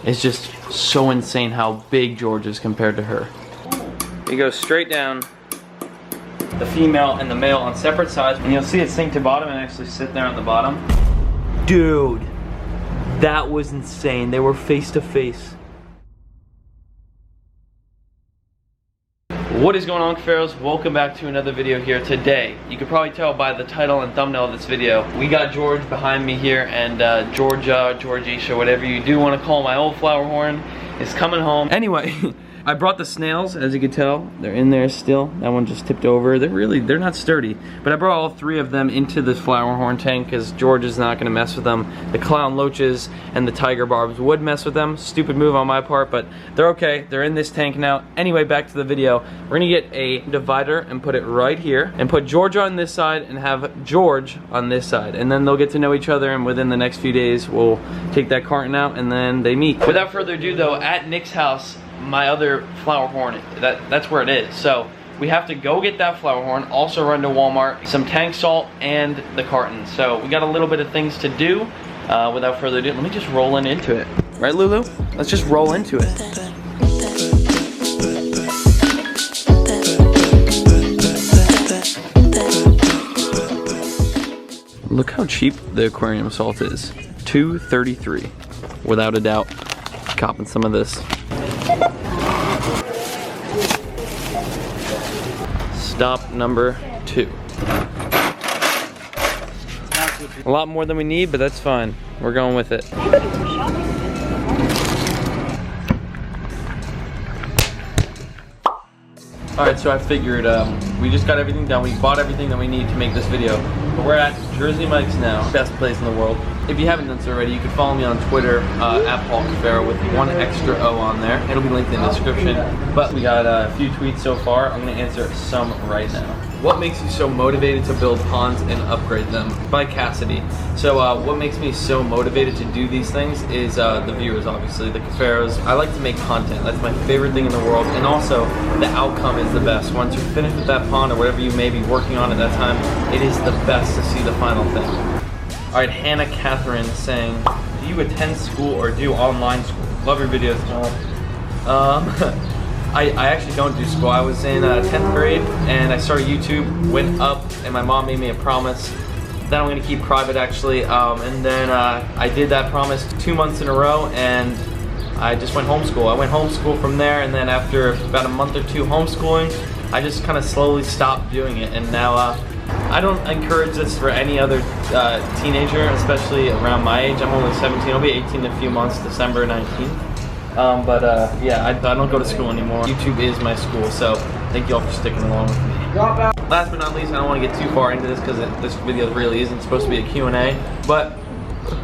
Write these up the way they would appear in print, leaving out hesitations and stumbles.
It's just so insane how big George is compared to her. You go straight down, the female and the male on separate sides, and you'll see it sink to bottom and actually sit there on the bottom. Dude, that was insane. They were face to face. What is going on, Cuffaros? Welcome back to another video here today. You can probably tell by the title and thumbnail of this video. We got George behind me here, and Georgia, Georgisha, whatever you do want to call my old flower horn, is coming home. Anyway, I brought the snails, as you can tell. They're in there still. That one just tipped over. They're not sturdy. But I brought all three of them into this flower horn tank because George is not gonna mess with them. The clown loaches and the tiger barbs would mess with them. Stupid move on my part, but they're okay. They're in this tank now. Anyway, back to the video. We're gonna get a divider and put it right here and put Georgia on this side and have George on this side. And then they'll get to know each other, and within the next few days, we'll take that carton out and then they meet. Without further ado though, at Nick's house, my other flower horn, that's where it is. So we have to go get that flower horn, also run to Walmart, some tank salt, and the carton. So we got a little bit of things to do. Without further ado, let me just roll into it. Right, Lulu? Let's just roll into it. Look how cheap the aquarium salt is. $2.33. Without a doubt, copping some of this. Stop number 2. A lot more than we need, but that's fine. We're going with it. Alright, so I figured we just got everything done. We bought everything that we need to make this video. But we're at Jersey Mike's now, best place in the world. If you haven't done so already, you can follow me on Twitter at Paul Cuffaro with one extra O on there. It'll be linked in the description. But we got a few tweets so far. I'm going to answer some right now. What makes you so motivated to build ponds and upgrade them? By Cassidy. So what makes me so motivated to do these things is the viewers, obviously, the Cuffaros. I like to make content. That's my favorite thing in the world. And also, the outcome is the best. Once you're finished with that pond or whatever you may be working on at that time, it is the best to see the final thing. All right, Hannah Catherine saying, do you attend school or do online school? Love your videos, I actually don't do school. I was in 10th grade and I started YouTube, went up, and my mom made me a promise that I'm gonna keep private actually. And then I did that promise 2 months in a row, and I just went homeschool. I went homeschool from there, and then after about a month or two homeschooling, I just kind of slowly stopped doing it. And now I don't encourage this for any other teenager, especially around my age. I'm only 17, I'll be 18 in a few months, December 19th. Yeah, I don't go to school anymore. YouTube is my school, so thank you all for sticking along with me. Last but not least, I don't want to get too far into this because this video really isn't supposed to be a Q&A, but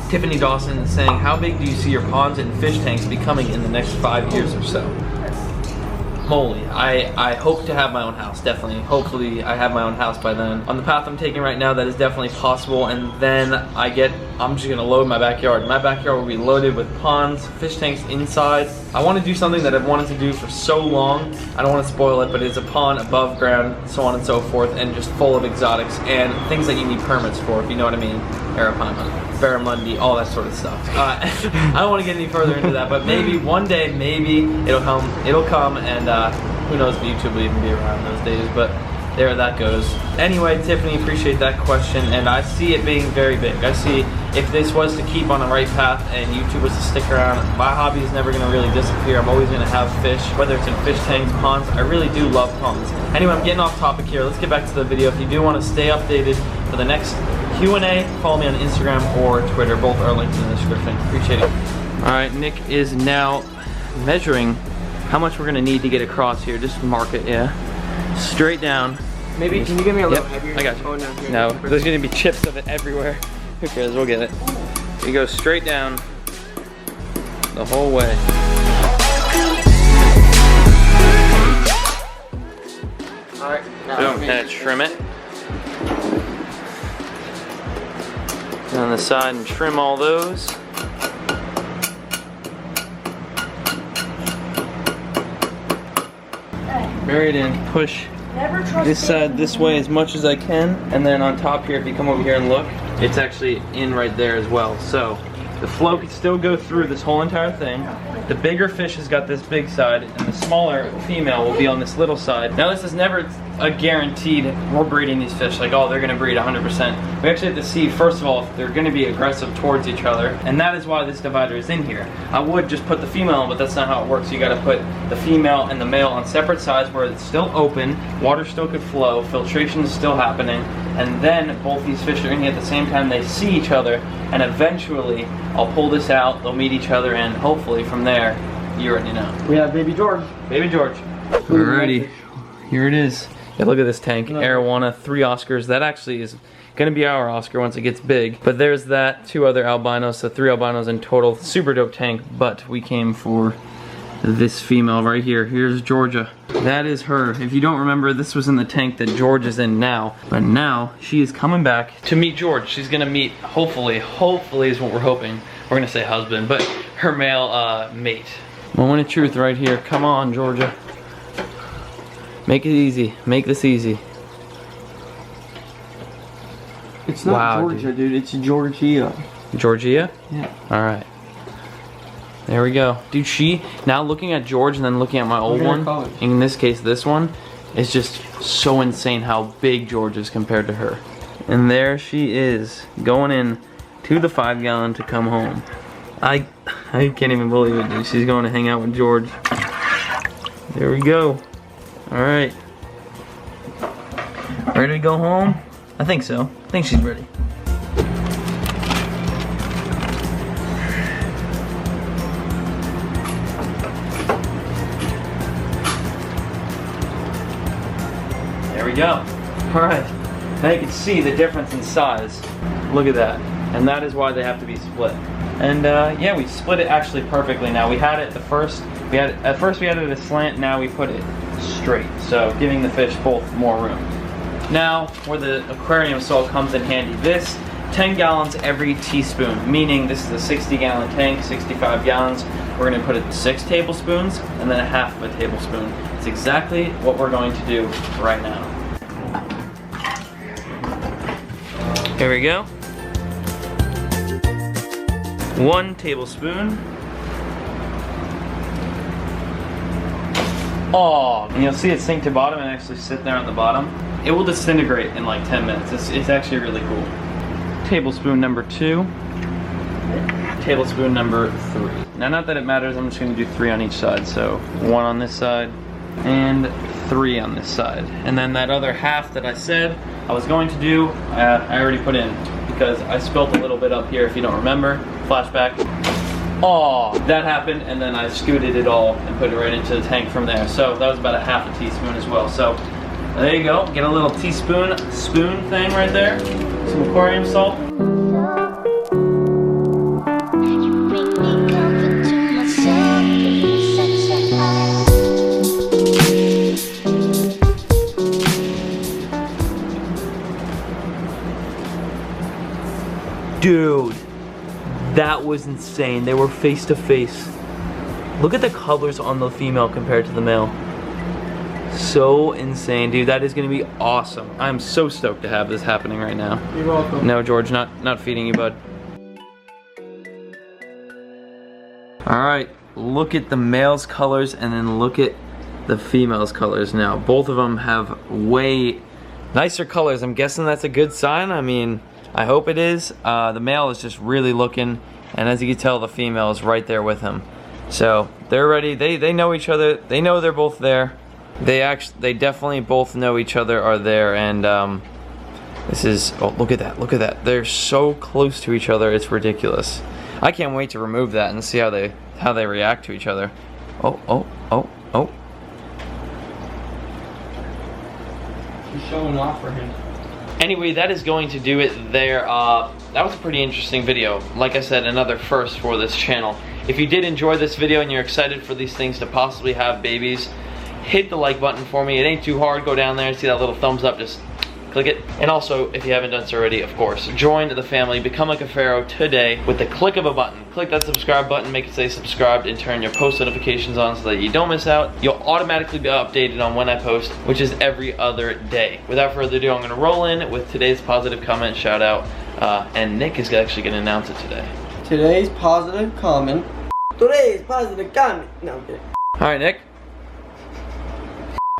Tiffany Dawson is saying, how big do you see your ponds and fish tanks becoming in the next 5 years or so? Moly, I hope to have my own house, definitely. Hopefully I have my own house by then. On the path I'm taking right now, that is definitely possible, and then I'm just gonna load my backyard. My backyard will be loaded with ponds, fish tanks inside. I wanna do something that I've wanted to do for so long. I don't wanna spoil it, but it's a pond above ground, so on and so forth, and just full of exotics and things that you need permits for, if you know what I mean. Arapaima, barramundi, all that sort of stuff. I don't want to get any further into that, but maybe one day, maybe it'll come, and who knows if YouTube will even be around those days, but there that goes. Anyway, Tiffany, appreciate that question, and I see it being very big. I see if this was to keep on the right path and YouTube was to stick around, my hobby is never going to really disappear. I'm always going to have fish, whether it's in fish tanks, ponds. I really do love ponds. Anyway, I'm getting off topic here. Let's get back to the video. If you do want to stay updated for the next Q&A, follow me on Instagram or Twitter. Both are linked in the description. Appreciate it. Alright, Nick is now measuring how much we're going to need to get across here. Just mark it, yeah. Straight down. Maybe, can you give me a little heavier? I got you. Oh, no, here, no, there's going to be chips of it everywhere. Who cares? We'll get it. You go straight down the whole way. Alright, boom, and trim it. On the side and trim all those. Bury it in, push this side this way as much as I can, and then on top here, if you come over here and look, it's actually in right there as well. So The flow can still go through this whole entire thing. The bigger fish has got this big side, and the smaller female will be on this little side. Now this is never a guaranteed, we're breeding these fish like, oh, they're gonna breed 100%. We actually have to see, first of all, if they're gonna be aggressive towards each other, and that is why this divider is in here. I would just put the female in, but that's not how it works. You gotta put the female and the male on separate sides where it's still open, water still could flow, filtration is still happening, and then both these fish are in here at the same time, they see each other, and eventually I'll pull this out, they'll meet each other, and hopefully from there, you already know. We have baby George. Baby George. Alrighty, here it is. Yeah, look at this tank, Arowana, 3 Oscars. That actually is gonna be our Oscar once it gets big. But there's that, 2 other albinos, so 3 albinos in total. Super dope tank, but we came for this female right here. Here's Georgia. That is her. If you don't remember, this was in the tank that George is in now. But now, she is coming back to meet George. She's gonna meet, hopefully is what we're hoping. We're gonna say husband, but her male mate. Moment of truth right here. Come on, Georgia. Make it easy. Make this easy. It's not Georgia, dude. It's Georgia. Georgia? Yeah. Alright. There we go. Dude, now looking at George and then looking at my old one, in this case this one, is just so insane how big George is compared to her. And there she is, going in to the 5-gallon to come home. I can't even believe it, dude. She's going to hang out with George. There we go. Alright. Ready to go home? I think so. I think she's ready. There we go. Alright. Now you can see the difference in size. Look at that. And that is why they have to be split. And yeah, we split it actually perfectly now. We had it at first we had it at a slant, now we put it straight. So giving the fish both more room. Now, where the aquarium salt comes in handy. This, 10 gallons every teaspoon, meaning this is a 60-gallon tank, 65 gallons. We're gonna put it 6 tablespoons and then a half of a tablespoon. It's exactly what we're going to do right now. Here we go. 1 tablespoon. Oh, and you'll see it sink to bottom and actually sit there on the bottom. It will disintegrate in like 10 minutes. It's actually really cool. Tablespoon number 2. Tablespoon number 3. Now, not that it matters, I'm just gonna do 3 on each side. So 1 on this side and 3 on this side. And then that other half that I said I was going to do, I already put in because I spilled a little bit up here if you don't remember. Flashback. Oh, that happened, and then I scooted it all and put it right into the tank from there. So that was about a half a teaspoon as well. So there you go. Get a little teaspoon spoon thing right there. Some aquarium salt. Dude, that was insane. They were face to face. Look at the colors on the female compared to the male. So insane, dude. That is gonna be awesome. I'm so stoked to have this happening right now. You're welcome. No, George, not feeding you, bud. Alright, look at the male's colors and then look at the female's colors now. Both of them have way nicer colors. I'm guessing that's a good sign. I mean, I hope it is. The male is just really looking, and as you can tell, the female is right there with him. So they're ready. They know each other. They know they're both there. They definitely both know each other are there, and this is, oh, look at that, look at that. They're so close to each other, it's ridiculous. I can't wait to remove that and see how they react to each other. Oh. She's showing off for him. Anyway, that is going to do it there. That was a pretty interesting video. Like I said, another first for this channel. If you did enjoy this video and you're excited for these things to possibly have babies, hit the like button for me. It ain't too hard. Go down there and see that little thumbs up. Just click it. And also, if you haven't done so already, of course, join the family. Become a Cuffaro today with the click of a button. Click that subscribe button, make it say subscribed, and turn your post notifications on so that you don't miss out. You'll automatically be updated on when I post, which is every other day. Without further ado, I'm going to roll in with today's positive comment shout out. And Nick is actually going to announce it today. Today's positive comment. Today's positive comment. No, I'm kidding. Alright, Nick.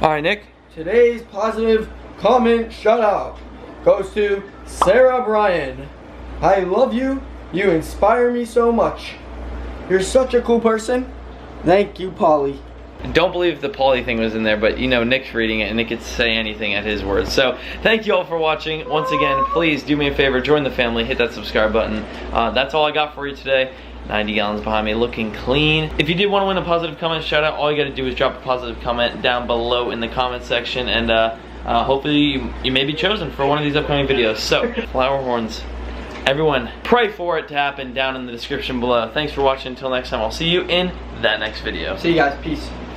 Alright, Nick. Today's positive comment shout out goes to Sarah Bryan. I love you. You inspire me so much. You're such a cool person. Thank you, Polly. Don't believe the Pauly thing was in there, but you know, Nick's reading it and Nick could say anything at his words. So thank you all for watching. Once again, please do me a favor, join the family, hit that subscribe button. That's all I got for you today. 90 gallons behind me, looking clean. If you did want to win a positive comment shout out, all you got to do is drop a positive comment down below in the comment section, and hopefully you may be chosen for one of these upcoming videos. So, flower horns. Everyone, pray for it to happen down in the description below. Thanks for watching. Until next time, I'll see you in that next video. See you guys. Peace.